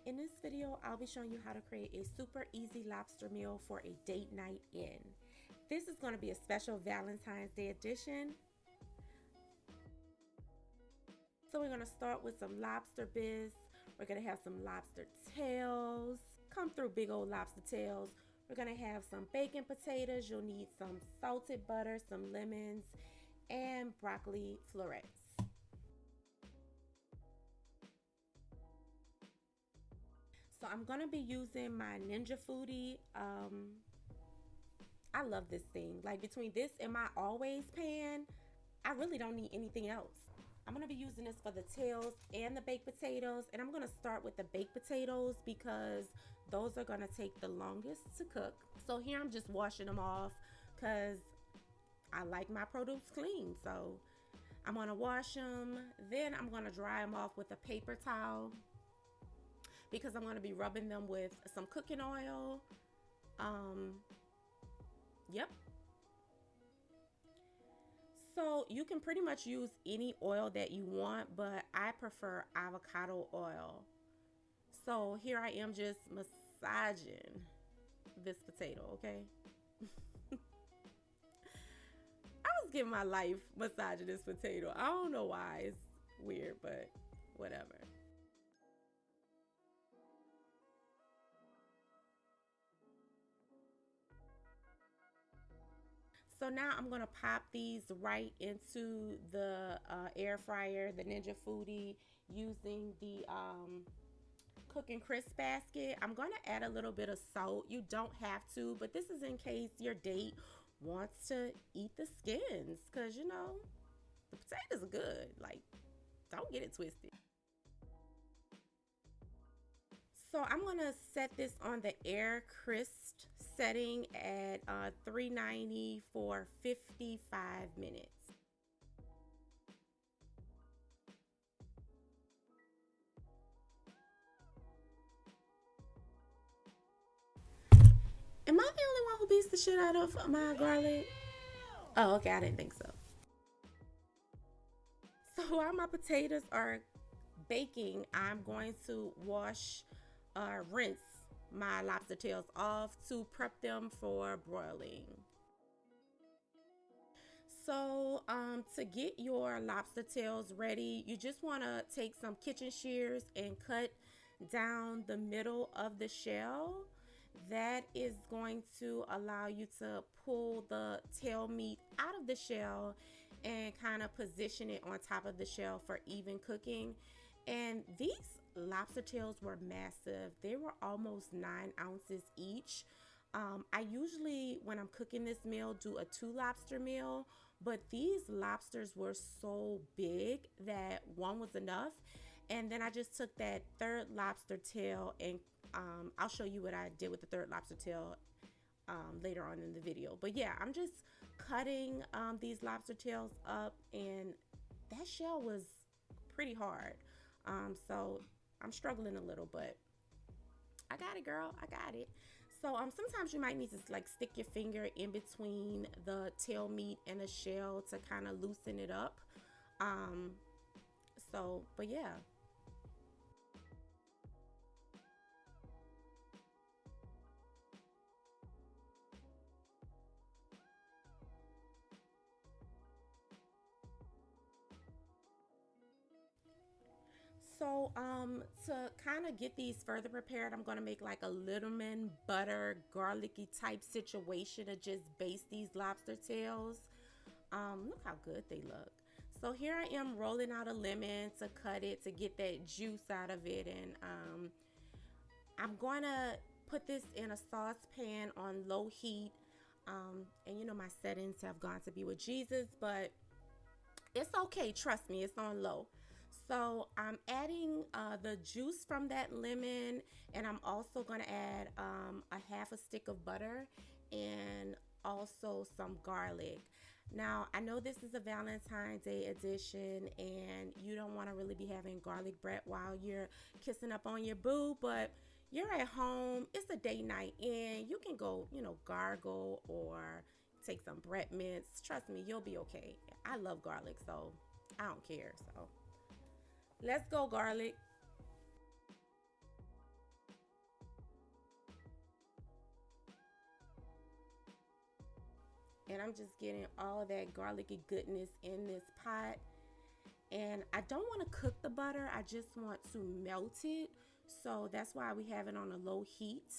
In this video, I'll be showing you how to create a super easy lobster meal for a date night in. This is going to be a special Valentine's Day edition. So we're going to start with some lobster bits. We're going to have some lobster tails. Come through big old lobster tails. We're going to have some bacon potatoes. You'll need some salted butter, some lemons, and broccoli florets. So I'm going to be using my Ninja Foodie. I love this thing. Like between this and my always pan, I really don't need anything else. I'm going to be using this for the tails and the baked potatoes. And I'm going to start with the baked potatoes because those are going to take the longest to cook. So here I'm just washing them off because I like my produce clean. So I'm going to wash them. Then I'm going to dry them off with a paper towel, because I'm going to be rubbing them with some cooking oil. Yep. So you can pretty much use any oil that you want, but I prefer avocado oil. So here I am just massaging this potato, okay? I was giving my life massaging this potato. I don't know why. It's weird, but whatever. So now I'm going to pop these right into the air fryer, the Ninja Foodie, using the cooking crisp basket. I'm going to add a little bit of salt. You don't have to, but this is in case your date wants to eat the skins, because you know the potatoes are good. Like, don't get it twisted. So I'm going to set this on the air crisp setting at 390 for 55 minutes. Am I the only one who beats the shit out of my garlic? Oh, okay, I didn't think so. So while my potatoes are baking, I'm going to rinse my lobster tails off to prep them for broiling. So to get your lobster tails ready, you just want to take some kitchen shears and cut down the middle of the shell. That is going to allow you to pull the tail meat out of the shell and kind of position it on top of the shell for even cooking. And these lobster tails were massive. They were almost 9 ounces each. I usually, when I'm cooking this meal, do a 2 lobster meal, but these lobsters were so big that one was enough. And then I just took that third lobster tail and I'll show you what I did with the third lobster tail later on in the video. But yeah, I'm just cutting these lobster tails up, and that shell was pretty hard. So I'm struggling a little, but I got it, girl. I got it. So sometimes you might need to like stick your finger in between the tail meat and the shell to kind of loosen it up. But yeah. So to kind of get these further prepared, I'm going to make like a lemon butter garlicky type situation to just baste these lobster tails. Look how good they look. So here I am rolling out a lemon to cut it to get that juice out of it, and I'm going to put this in a saucepan on low heat. And you know my settings have gone to be with Jesus, but it's okay. Trust me, it's on low. So I'm adding the juice from that lemon, and I'm also going to add a half a stick of butter and also some garlic. Now, I know this is a Valentine's Day edition, and you don't want to really be having garlic bread while you're kissing up on your boo, but you're at home. It's a date night in. You can go, gargle or take some bread mints. Trust me, you'll be okay. I love garlic, so I don't care. So let's go, garlic. And I'm just getting all of that garlicky goodness in this pot. And I don't want to cook the butter, I just want to melt it. So that's why we have it on a low heat.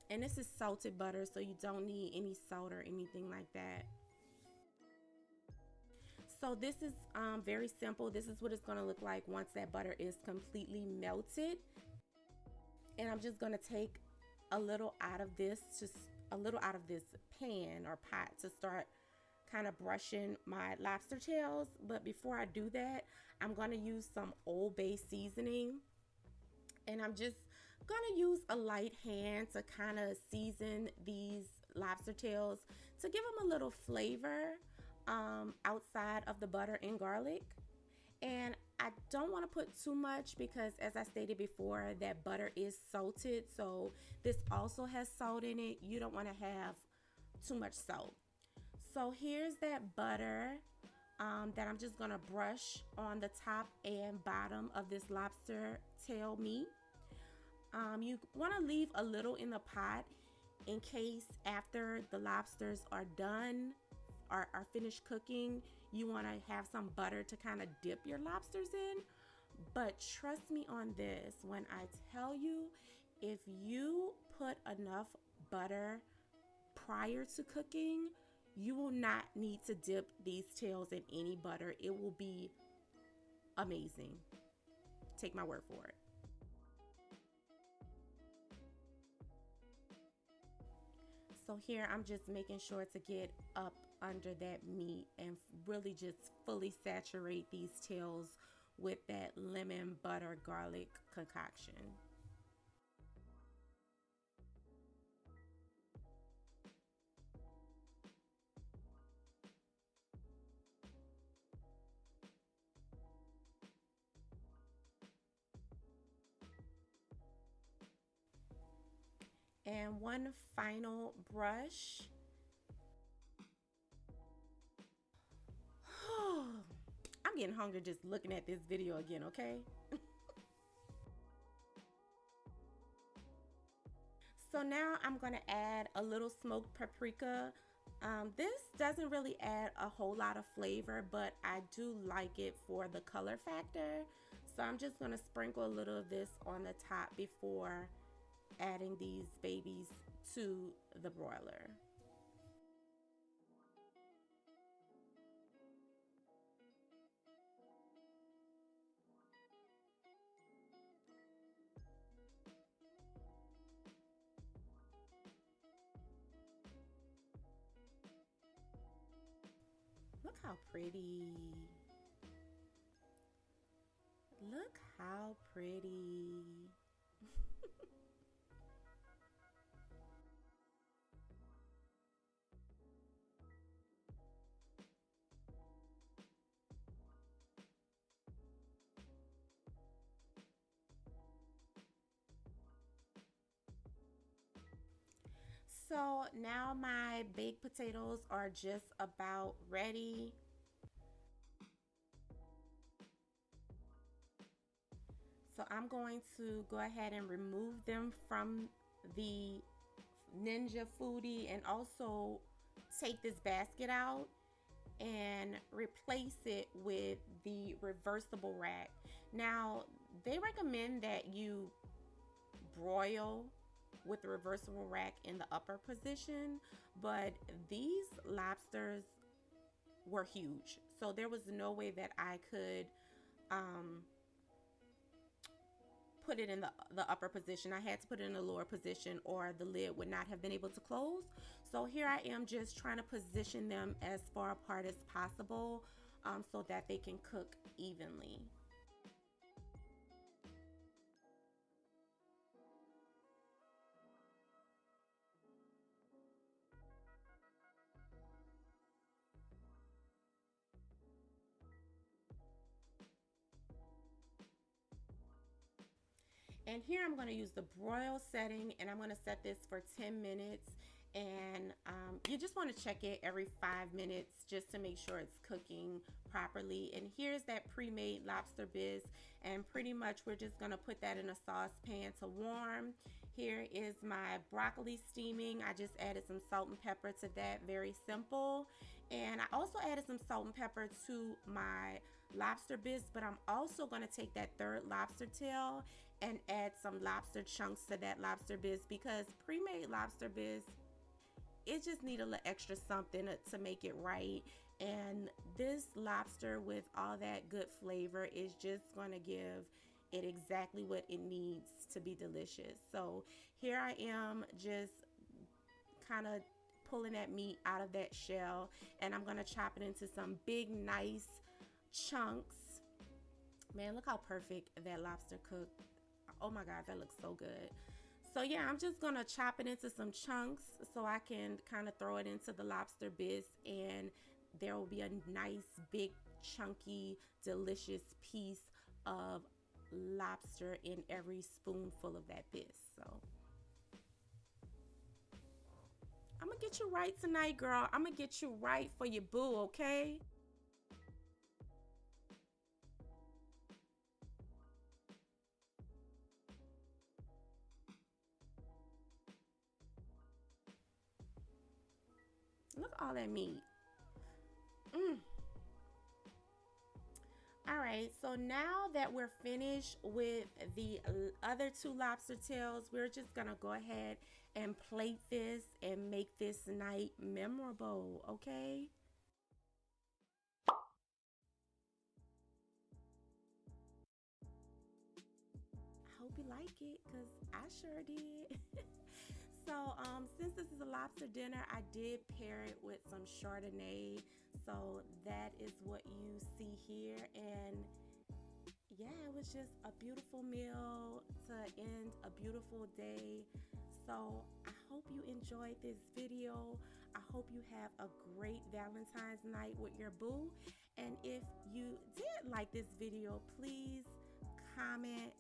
And this is salted butter, so you don't need any salt or anything like that. So this is very simple. This is what it's going to look like once that butter is completely melted. And I'm just going to take a little out of this, just a little out of this pan or pot to start kind of brushing my lobster tails. But before I do that, I'm going to use some Old Bay seasoning. And I'm just going to use a light hand to kind of season these lobster tails to give them a little flavor outside of the butter and garlic. And I don't want to put too much because, as I stated before, that butter is salted. So this also has salt in it. You don't want to have too much salt. So here's that butter that I'm just going to brush on the top and bottom of this lobster tail meat. You want to leave a little in the pot in case after the lobsters are done, are finished cooking, you want to have some butter to kind of dip your lobsters in. But trust me on this, when I tell you, if you put enough butter prior to cooking, you will not need to dip these tails in any butter. It will be amazing. Take my word for it. So here I'm just making sure to get up under that meat and really just fully saturate these tails with that lemon butter garlic concoction. And one final brush. I'm getting hungry just looking at this video again, okay? So now I'm going to add a little smoked paprika. This doesn't really add a whole lot of flavor, but I do like it for the color factor. So I'm just going to sprinkle a little of this on the top before adding these babies to the broiler. Look how pretty. Look how pretty. So now my baked potatoes are just about ready. So I'm going to go ahead and remove them from the Ninja Foodie and also take this basket out and replace it with the reversible rack. Now, they recommend that you broil with the reversible rack in the upper position, but these lobsters were huge, so there was no way that I could put it in the upper position. I had to put it in the lower position or the lid would not have been able to close. So here I am just trying to position them as far apart as possible so that they can cook evenly. And here I'm going to use the broil setting, and I'm going to set this for 10 minutes. And you just want to check it every 5 minutes just to make sure it's cooking properly. And here's that pre-made lobster bisque, and pretty much we're just going to put that in a saucepan to warm. Here is my broccoli steaming. I just added some salt and pepper to that, very simple. And I also added some salt and pepper to my lobster bits, but I'm also gonna take that third lobster tail and add some lobster chunks to that lobster bits, because pre-made lobster bits, it just need a little extra something to make it right. And this lobster with all that good flavor is just gonna give it exactly what it needs to be delicious. So here I am, just kind of pulling that meat out of that shell, and I'm gonna chop it into some big nice chunks. Man, look how perfect that lobster cooked. Oh my god, that looks so good. So yeah, I'm just gonna chop it into some chunks so I can kind of throw it into the lobster bits, and there will be a nice big chunky delicious piece of lobster in every spoonful of that bit. So I'm gonna get you right tonight, girl. I'm gonna get you right for your boo, okay? Look at all that meat. Mm. All right, so now that we're finished with the other two lobster tails, we're just gonna go ahead and plate this and make this night memorable, okay? I hope you like it, because I sure did. So, since this is a lobster dinner, I did pair it with some Chardonnay. So that is what you see here. And yeah, it was just a beautiful meal to end a beautiful day. So I hope you enjoyed this video. I hope you have a great Valentine's night with your boo. And if you did like this video, please comment,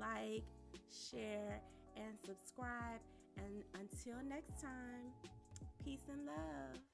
like, share, and subscribe. And until next time, peace and love.